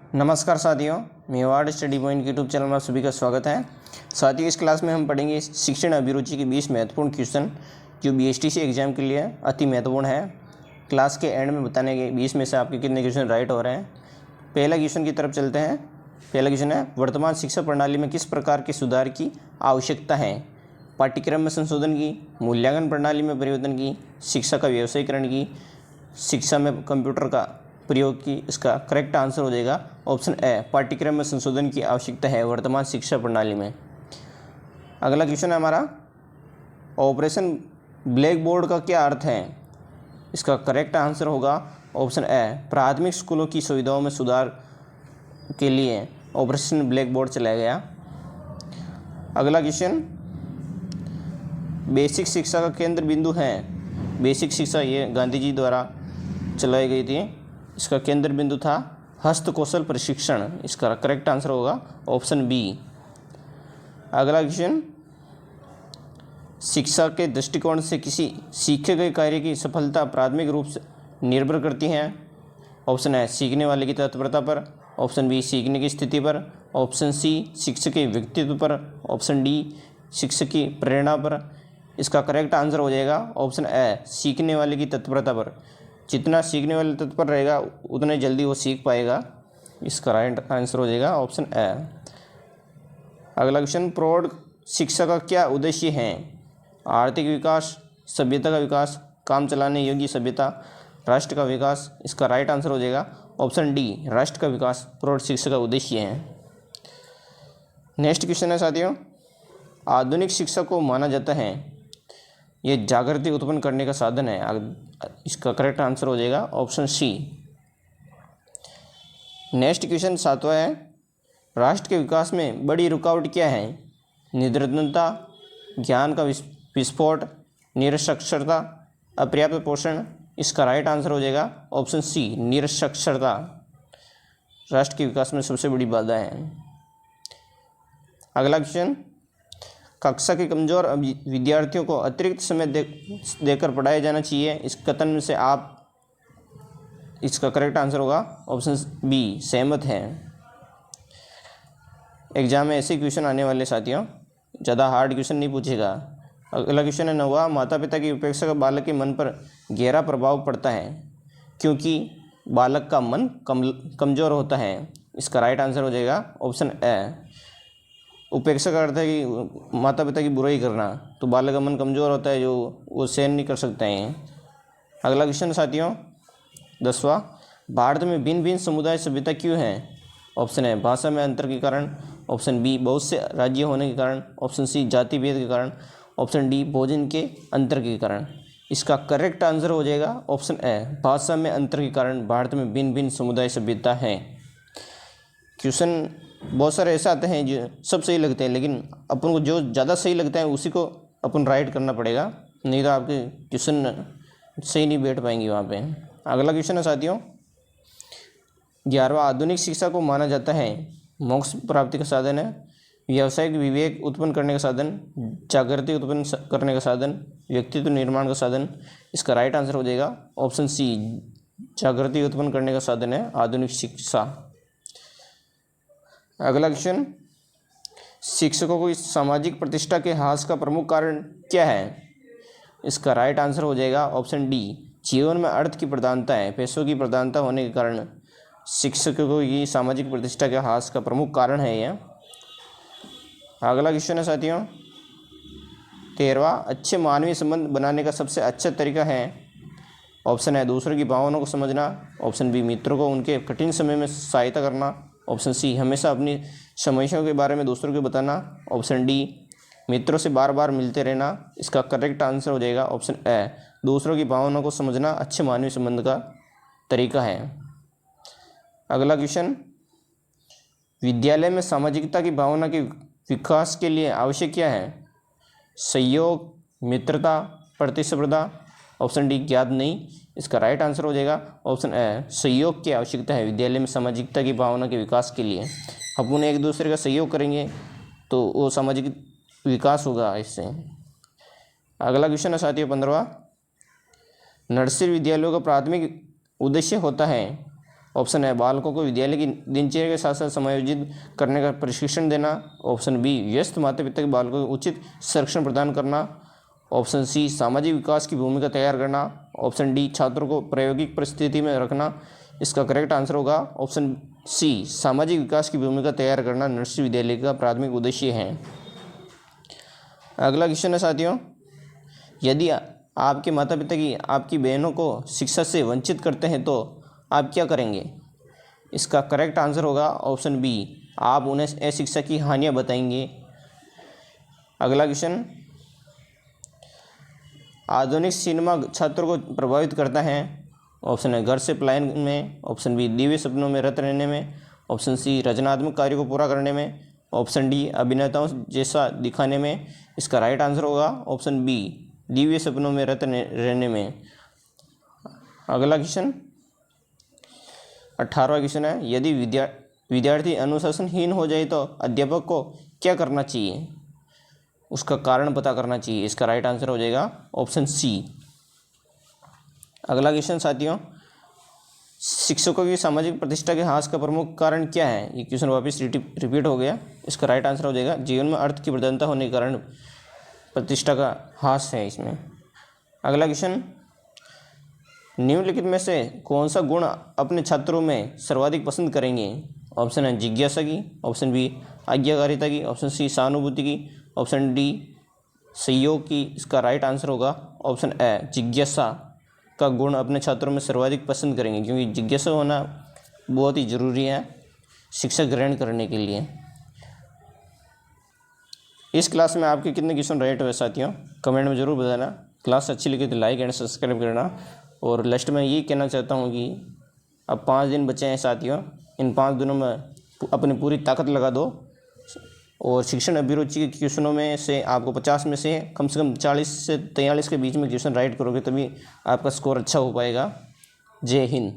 नमस्कार साथियों, Mewar study point YouTube channel में आप सभी का स्वागत है। साथियों, इस क्लास में हम पढ़ेंगे शिक्षण अभिरुचि के 20 महत्वपूर्ण क्वेश्चन जो बीएसटीसी एग्जाम के लिए अति महत्वपूर्ण है। क्लास के एंड में बताने के 20 में से आपके कितने क्वेश्चन राइट हो रहे हैं। पहला क्वेश्चन की तरफ चलते हैं। पहला क्वेश्चन है, वर्तमान शिक्षा प्रणाली में किस प्रकार के सुधार की आवश्यकता है? पाठ्यक्रम में संशोधन की, मूल्यांकन प्रणाली में परिवर्तन की, शिक्षा का व्यवसायीकरण की, शिक्षा में कंप्यूटर का प्रयोग की। इसका करेक्ट आंसर हो जाएगा ऑप्शन ए, पाठ्यक्रम में संशोधन की आवश्यकता है वर्तमान शिक्षा प्रणाली में। अगला क्वेश्चन है हमारा, ऑपरेशन ब्लैक बोर्ड का क्या अर्थ है? इसका करेक्ट आंसर होगा ऑप्शन ए, प्राथमिक स्कूलों की सुविधाओं में सुधार के लिए ऑपरेशन ब्लैक बोर्ड चलाया गया। अगला क्वेश्चन, बेसिक शिक्षा का केंद्र बिंदु है। बेसिक शिक्षा ये गांधी जी द्वारा चलाई गई थी। इसका केंद्र बिंदु था हस्त कौशल प्रशिक्षण। इसका करेक्ट आंसर होगा ऑप्शन बी। अगला क्वेश्चन, शिक्षा के दृष्टिकोण से किसी सीखे गए कार्य की सफलता प्राथमिक रूप से निर्भर करती है। ऑप्शन ए, सीखने वाले की तत्परता पर। ऑप्शन बी, सीखने की स्थिति पर। ऑप्शन सी, शिक्षक के व्यक्तित्व पर। ऑप्शन डी, शिक्षक की प्रेरणा पर। इसका करेक्ट आंसर हो जाएगा ऑप्शन ए, सीखने वाले की तत्परता पर। जितना सीखने वाले तत्पर रहेगा उतने जल्दी वो सीख पाएगा। इसका राइट आंसर हो जाएगा ऑप्शन ए। अगला क्वेश्चन, प्रौढ़ शिक्षा का क्या उद्देश्य है? आर्थिक विकास, सभ्यता का विकास, काम चलाने योग्य सभ्यता, राष्ट्र का विकास। इसका राइट आंसर हो जाएगा ऑप्शन डी, राष्ट्र का विकास प्रौढ़ शिक्षा का उद्देश्य है। नेक्स्ट क्वेश्चन है साथियों, आधुनिक शिक्षा को माना जाता है ये जागृति उत्पन्न करने का साधन है। इसका करेक्ट आंसर हो जाएगा ऑप्शन सी। नेक्स्ट क्वेश्चन 7वां है, राष्ट्र के विकास में बड़ी रुकावट क्या है? निर्धनता, ज्ञान का विस्फोट, निरक्षरता, अपर्याप्त पोषण। इसका राइट आंसर हो जाएगा ऑप्शन सी, निरक्षरता राष्ट्र के विकास में सबसे बड़ी बाधा है। अगला क्वेश्चन, कक्षा के कमज़ोर विद्यार्थियों को अतिरिक्त समय देकर पढ़ाया जाना चाहिए। इस कथन में से आप, इसका करेक्ट आंसर होगा ऑप्शन बी, सहमत हैं। एग्जाम में ऐसे क्वेश्चन आने वाले साथियों, ज़्यादा हार्ड क्वेश्चन नहीं पूछेगा। अगला क्वेश्चन है 9वां, माता पिता की उपेक्षा का बालक के मन पर गहरा प्रभाव पड़ता है क्योंकि बालक का मन कमज़ोर होता है। इसका राइट आंसर हो जाएगा ऑप्शन ए। उपेक्षा का अर्थ है कि माता पिता की बुराई करना, तो बालक का मन कमज़ोर होता है जो वो सहन नहीं कर सकते हैं। अगला क्वेश्चन साथियों 10वां, भारत में भिन्न भिन्न समुदाय सभ्यता क्यों है? ऑप्शन है, भाषा में अंतर के कारण। ऑप्शन बी, बहुत से राज्य होने के कारण। ऑप्शन सी, जाति भेद के कारण। ऑप्शन डी, भोजन के अंतर के कारण। इसका करेक्ट आंसर हो जाएगा ऑप्शन ए, भाषा में अंतर के कारण भारत में भिन्न भिन्न समुदाय सभ्यता है। क्वेश्चन बहुत सारे ऐसे आते हैं जो सब सही लगते हैं, लेकिन अपन को जो ज़्यादा सही लगता है उसी को अपन राइट करना पड़ेगा, नहीं तो आपके क्वेश्चन सही नहीं बैठ पाएंगे वहाँ पे। अगला क्वेश्चन है साथियों 11वां, आधुनिक शिक्षा को माना जाता है मोक्ष प्राप्ति का साधन है, व्यावसायिक विवेक उत्पन्न करने का साधन, जागृति उत्पन्न करने का साधन, व्यक्तित्व निर्माण का साधन। इसका राइट आंसर हो जाएगा ऑप्शन सी, जागृति उत्पन्न करने का साधन है आधुनिक शिक्षा। अगला क्वेश्चन, शिक्षकों को इस सामाजिक प्रतिष्ठा के ह्रास का प्रमुख कारण क्या है? इसका राइट आंसर हो जाएगा ऑप्शन डी, जीवन में अर्थ की प्रधानता है। पैसों की प्रधानता होने के कारण शिक्षकों की सामाजिक प्रतिष्ठा के ह्रास का प्रमुख कारण है यह। अगला क्वेश्चन है साथियों 13वां, अच्छे मानवीय संबंध बनाने का सबसे अच्छा तरीका है। ऑप्शन है, दूसरों की भावनाओं को समझना। ऑप्शन बी, मित्रों को उनके कठिन समय में सहायता करना। ऑप्शन सी, हमेशा अपनी समस्याओं के बारे में दूसरों को बताना। ऑप्शन डी, मित्रों से बार बार मिलते रहना। इसका करेक्ट आंसर हो जाएगा ऑप्शन ए, दूसरों की भावनाओं को समझना अच्छे मानवीय संबंध का तरीका है। अगला क्वेश्चन, विद्यालय में सामाजिकता की भावना के विकास के लिए आवश्यक क्या है? सहयोग, मित्रता, प्रतिस्पर्धा। ऑप्शन डी, ज्ञात नहीं। इसका राइट आंसर हो जाएगा ऑप्शन ए, सहयोग की आवश्यकता है विद्यालय में सामाजिकता की भावना के विकास के लिए। अपन एक दूसरे का सहयोग करेंगे तो वो सामाजिक विकास होगा इससे। अगला क्वेश्चन है साथियों 15वां, नर्सरी विद्यालयों का प्राथमिक उद्देश्य होता है ऑप्शन है बालकों को विद्यालय की दिनचर्या के साथ साथ समायोजित करने का प्रशिक्षण देना। ऑप्शन बी व्यस्त माता पिता के बालकों को उचित संरक्षण प्रदान करना। ऑप्शन सी सामाजिक विकास की भूमिका तैयार करना। ऑप्शन डी छात्रों को प्रायोगिक परिस्थिति में रखना। इसका करेक्ट आंसर होगा ऑप्शन सी सामाजिक विकास की भूमिका तैयार करना नर्सरी विद्यालय का प्राथमिक उद्देश्य है। अगला क्वेश्चन है साथियों, यदि आपके माता पिता की आपकी बहनों को शिक्षा से वंचित करते हैं तो आप क्या करेंगे? इसका करेक्ट आंसर होगा ऑप्शन बी आप उन्हें अशिक्षा की हानियाँ बताएंगे। अगला क्वेश्चन, आधुनिक सिनेमा छात्रों को प्रभावित करता है। ऑप्शन है घर से पलायन में। ऑप्शन बी दिव्य सपनों में रत रहने में। ऑप्शन सी रचनात्मक कार्यों को पूरा करने में। ऑप्शन डी अभिनेताओं जैसा दिखाने में। इसका राइट आंसर होगा ऑप्शन बी दिव्य सपनों में रत रहने में। अगला क्वेश्चन 18वां क्वेश्चन है, यदि विद्यार्थी अनुशासनहीन हो जाए तो अध्यापक को क्या करना चाहिए? उसका कारण पता करना चाहिए। इसका राइट आंसर हो जाएगा ऑप्शन सी। अगला क्वेश्चन साथियों, शिक्षकों की सामाजिक प्रतिष्ठा के ह्रास का प्रमुख कारण क्या है? ये क्वेश्चन वापस रिपीट हो गया। इसका राइट आंसर हो जाएगा जीवन में अर्थ की प्रधानता होने के कारण प्रतिष्ठा का ह्रास है इसमें। अगला क्वेश्चन, निम्नलिखित में से कौन सा गुण अपने छात्रों में सर्वाधिक पसंद करेंगे? ऑप्शन है जिज्ञासा की। ऑप्शन बी आज्ञाकारिता की। ऑप्शन सी सहानुभूति की। ऑप्शन डी सहयोग की। इसका राइट आंसर होगा ऑप्शन ए जिज्ञासा का गुण अपने छात्रों में सर्वाधिक पसंद करेंगे, क्योंकि जिज्ञासा होना बहुत ही ज़रूरी है शिक्षा ग्रहण करने के लिए। इस क्लास में आपके कितने क्वेश्चन राइट हुए साथियों? कमेंट में ज़रूर बताना। क्लास अच्छी लगी तो लाइक एंड सब्सक्राइब करना। और लास्ट में ये कहना चाहता हूँ कि अब 5 दिन बचे हैं साथियों, इन 5 दिनों में अपनी पूरी ताकत लगा दो और शिक्षण अभिरुचि के क्वेश्चनों में से आपको 50 में से कम 40 से 43 के बीच में क्वेश्चन राइट करोगे तभी आपका स्कोर अच्छा हो पाएगा। जय हिंद।